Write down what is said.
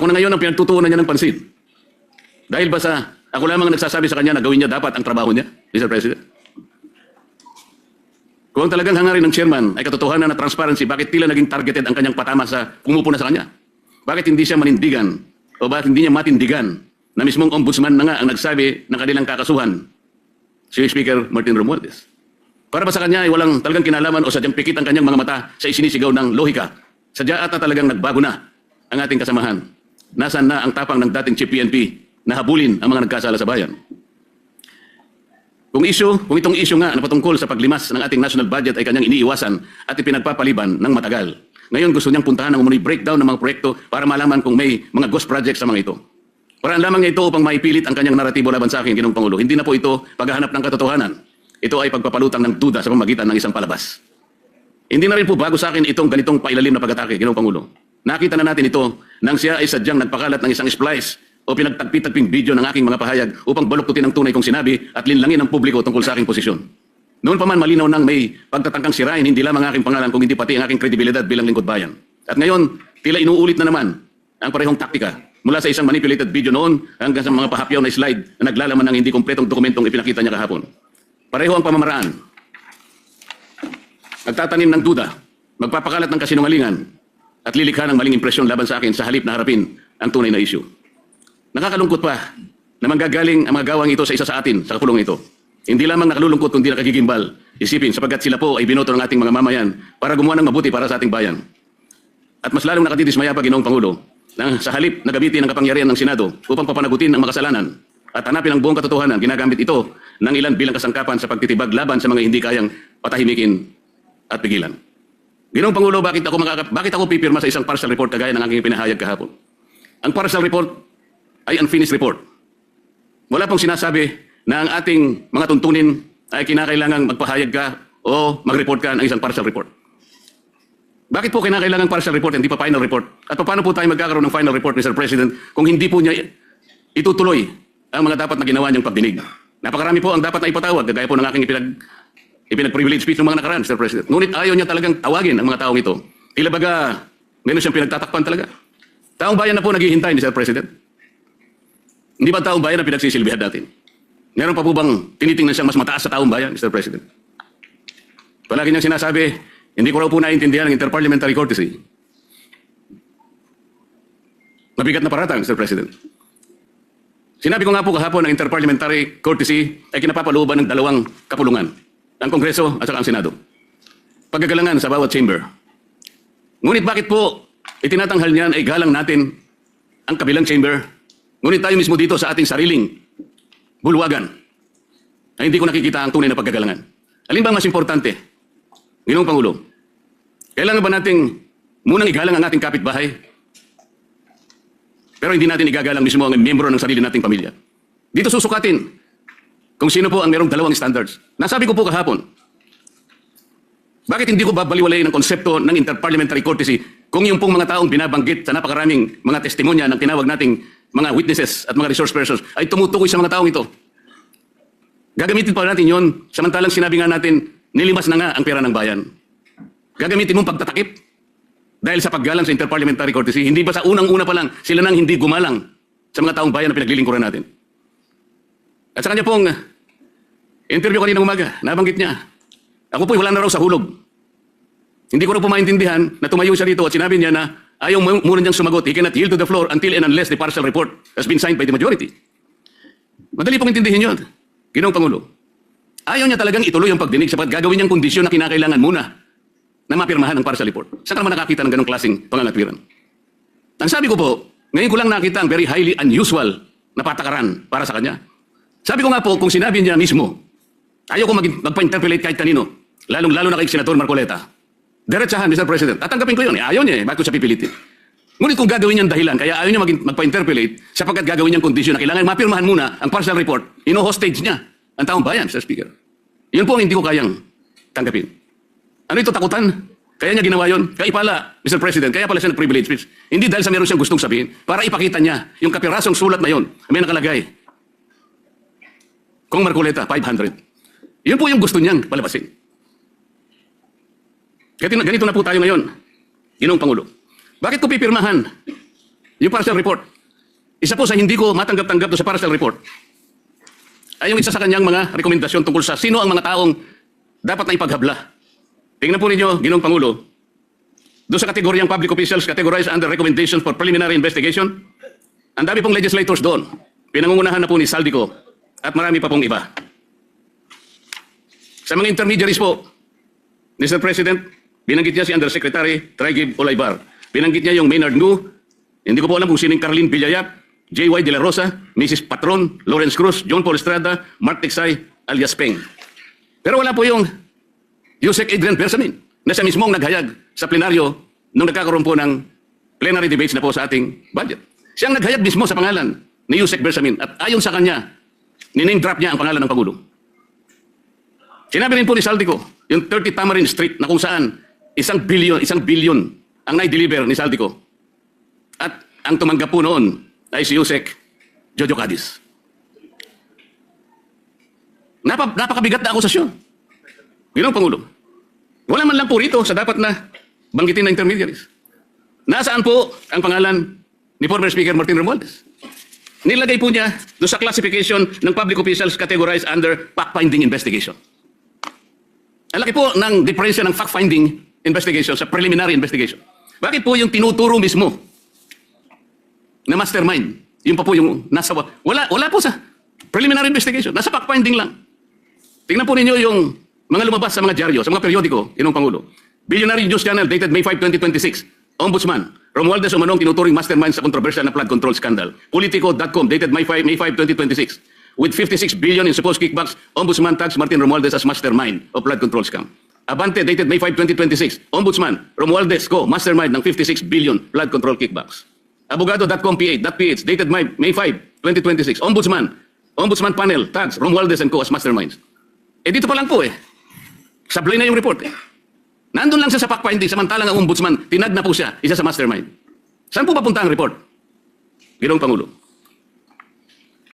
Ako na ngayon ang pinagtutuunan niya ng pansin. Dahil ba sa, ako lamang ang nagsasabi sa kanya na gawin niya dapat ang trabaho niya, Mr. President? Kung ang talagang hangarin ng chairman ay katotohanan na transparency, bakit tila naging targeted ang kanyang patama sa pumupuna sa kanya? Bakit hindi siya manindigan o bakit hindi niya matindigan na mismong ombudsman na nga ang nagsabi ng kanilang kakasuhan, si Speaker Martin Romualdez? Para ba sa kanya ay walang talagang kinalaman o sadyang pikit ang kanyang mga mata sa isinisigaw ng lohika? Sadya ata talagang nagbago na ang ating kasamahan. Nasaan na ang tapang ng dating Chief PNP na habulin ang mga nagkasala sa bayan? Kung itong issue nga na patungkol sa paglimas ng ating national budget ay kanyang iniiwasan at ipinagpapaliban ng matagal. Ngayon gusto niyang puntahan ng umunoy breakdown ng mga proyekto para malaman kung may mga ghost projects sa mga ito. Paraan lamang niya ito upang maipilit ang kanyang naratibo laban sa akin, Ginoong Pangulo. Hindi na po ito paghahanap ng katotohanan. Ito ay pagpapalutang ng duda sa pamamagitan ng isang palabas. Hindi na rin po bago sa akin itong ganitong pailalim na pag-atake, Ginoong Pangulo. Nakita na natin ito nang siya ay sadyang nagpakalat ng isang splice o pinagtagpi-tagping video ng aking mga pahayag upang baluktutin ang tunay kong sinabi at linlangin ang publiko tungkol sa aking posisyon. Noon pa man malinaw nang may pagtatangkang sirain hindi lamang aking pangalan kung hindi pati ang aking kredibilidad bilang lingkod bayan. At ngayon, tila inuulit na naman ang parehong taktika mula sa isang manipulated video noon hanggang sa mga pahapyaw na slide na naglalaman ng hindi kumpletong dokumentong ipinakita niya kahapon. Pareho ang pamamaraan. Nagtatanim ng duda, magpapakalat ng kasinungalingan at lilikha ng maling impresyon laban sa akin sa halip na harapin ang tunay na issue. Nakakalungkot pa na manggagaling ang mga gawang ito sa isa sa atin sa kulong ito. Hindi lamang nakalulungkot kundi nakagigimbal. Isipin sapagkat sila po ay binoto ng ating mga mamayan para gumawa ng mabuti para sa ating bayan. At mas lalong nakatidismaya pa, Ginoong Pangulo, na sa halip na gamitin ang kapangyarihan ng Senado upang papanagutin ang makasalanan at hanapin ang buong katotohanan, ginagamit ito ng ilan bilang kasangkapan sa pagtitibag laban sa mga hindi kayang patahimikin at pigilan. Ginoong Pangulo, bakit ako pipirma sa isang partial report kagaya ng aking pinahayag kahapon? Ang partial report ay unfinished report. Wala pong sinasabi na ang ating mga tuntunin ay kinakailangang magpahayag ka o mag-report ka ng isang partial report. Bakit po kinakailangan partial report hindi pa final report? At paano po tayo magkakaroon ng final report, Mr. President, kung hindi po niya itutuloy ang mga dapat na ginawa niyang pagdinig? Napakarami po ang dapat na ipatawag, gaya po ng aking ipinag-privilege speech ng mga nakaraan, Mr. President. Ngunit ayaw niya talagang tawagin ang mga taong ito. Tila baga, meron siyang pinagtatakpan talaga. Taong bayan na po naghihintay, Mr. President. Hindi ba taong bayan ang pinagsisilbihan natin? Meron pa po bang tinitingnan siyang mas mataas sa taong bayan, Mr. President? Palagi niyang sinasabi, hindi ko raw po naiintindihan ang interparliamentary courtesy. Mabigat na paratang, Mr. President. Sinabi ko nga po kahapon ang interparliamentary courtesy ay kinapapalooban ng dalawang kapulungan, ang Kongreso at saka ang Senado. Paggagalangan sa bawat chamber. Ngunit bakit po itinatanghal niyan ay galang natin ang kabilang chamber? Ngunit tayo mismo dito sa ating sariling bulwagan ay hindi ko nakikita ang tunay na paggagalangan. Alin ba mas importante? Ginoong Pangulo, kailangan ba nating munang igalang ang ating kapitbahay? Pero hindi natin igagalang mismo ang miyembro ng sarili nating pamilya. Dito susukatin kung sino po ang merong dalawang standards. Nasabi ko po kahapon, bakit hindi ko babaliwalay ng konsepto ng interparliamentary courtesy kung yung pong mga taong binabanggit sa napakaraming mga testimonya ng tinawag nating mga witnesses at mga resource persons ay tumutukoy sa mga taong ito. Gagamitin pa natin yon samantalang sinabi nga natin nilimas na nga ang pera ng bayan. Gagamitin mong pagtatakip dahil sa paggalang sa interparliamentary courtesy. Hindi ba sa unang-una pa lang sila nang hindi gumalang sa mga taong bayan na pinaglilingkuran natin? At sa kanya pong interview kanina umaga, nabanggit niya, ako po'y wala na raw sa hulog. Hindi ko na po maintindihan na tumayo siya dito at sinabi niya na ayaw muna niyang sumagot. He cannot yield to the floor until and unless the partial report has been signed by the majority. Madali pong intindihin yun, Ginoong Pangulo. Ayaw niya talagang ituloy ang pagdinig sapagkat gagawin niyang kondisyon na kinakailangan muna na mapirmahan ang partial report. Saan ka naman nakakita ng ganong klaseng pangangatwiran? Ang sabi ko po, ngayon ko lang nakita ang very highly unusual na patakaran para sa kanya. Sabi ko nga po, kung sinabi niya mismo, ayaw ko magpa-interpolate kahit kanino, lalong-lalo na kay Senator Marcoleta. Diretsahan, Mr. President. Tatanggapin ko yun. Ayaw niya bakit ko siya pipilitin? Ngunit kung gagawin niyang dahilan, kaya ayaw niya magpa-interpolate sapagkat gagawin niyang kondisyon na kailangan mapirmahan muna ang partial report, ino-hostage niya ang taong bayan, Mr. Speaker. Yun po ang hindi ko kayang tanggapin. Ano ito, takutan? Kaya niya ginawa yun? Kaya pala, Mr. President, kaya pala siya nag-privilege speech. Hindi dahil sa meron siyang gustong sabihin, para ipakita niya yung kapirasong sulat na yun. May nakalagay. Kung Marcoleta, 500. Yun po yung gusto niyang palabasin. Ganito na po tayo ngayon, Ginoong Pangulo. Bakit ko pipirmahan yung partial report. Isa po sa hindi ko matanggap-tanggap doon sa partial report ay yung isa sa kanyang mga rekomendasyon tungkol sa sino ang mga taong dapat na ipaghabla. Tingnan po ninyo, Ginoong Pangulo, doon sa kategoryang public officials categorized under recommendations for preliminary investigation, ang dami pong legislators doon. Pinangungunahan na po ni Saldico at marami pa pong iba. Sa mga intermediaries po, Mr. President, binanggit niya si Undersecretary Traigib Olaybar. Binanggit niya yung Maynard Ngu. Hindi ko po alam kung sinong Carlin Villayap, J.Y. De La Rosa, Mrs. Patron, Lawrence Cruz, John Paul Estrada, Mark Tiksay, alias Peng. Pero wala po yung Yusek Adrian Bersamin na siya mismong naghayag sa plenaryo nung nagkakaroon po ng plenary debates na po sa ating budget. Siyang naghayag mismo sa pangalan ni Yusek Bersamin at ayon sa kanya, niname drop niya ang pangalan ng Pangulo. Sinabi rin po ni Saldico, yung 30 Tamarin Street na kung saan isang bilyon ang nai-deliver ni Saldico. At ang tumanggap po noon ay si Yusek Jojo Cadiz. Napakabigat na akusasyon. Ginoong Pangulo. Wala man lang po rito sa dapat na banggitin na intermediaries. Nasaan po ang pangalan ni former Speaker Martin Romualdez? Nilagay po niya doon sa classification ng public officials categorized under fact-finding investigation. Ang laki po ng diferensya ng fact-finding investigation sa preliminary investigation. Bakit po yung tinuturo mismo na mastermind, yung pa po yung nasa... Wala po sa preliminary investigation. Nasa fact-finding lang. Tingnan po ninyo yung mga lumabas sa mga dyaryo, sa mga periodiko, Ginoong Pangulo. Billionaire News Channel dated May 5, 2026. Ombudsman, Romualdez umanong tinuturing mastermind sa kontrobersyal na flood control scandal. Politico.com dated May 5, 2026. With 56 billion in supposed kickbacks, Ombudsman tags Martin Romualdez as mastermind of flood control scam. Abante dated May 5, 2026. Ombudsman, Romualdez mastermind ng 56 billion flood control kickbacks. Abogado.com.ph dated May 5, 2026. Ombudsman panel tags Romualdez and co as masterminds. Dito pa lang po sablay na yung report Nandun lang siya sa fact-finding, samantalang ang ombudsman, tinag na po siya, isa sa mastermind. Saan po papunta ang report? Ginoong Pangulo.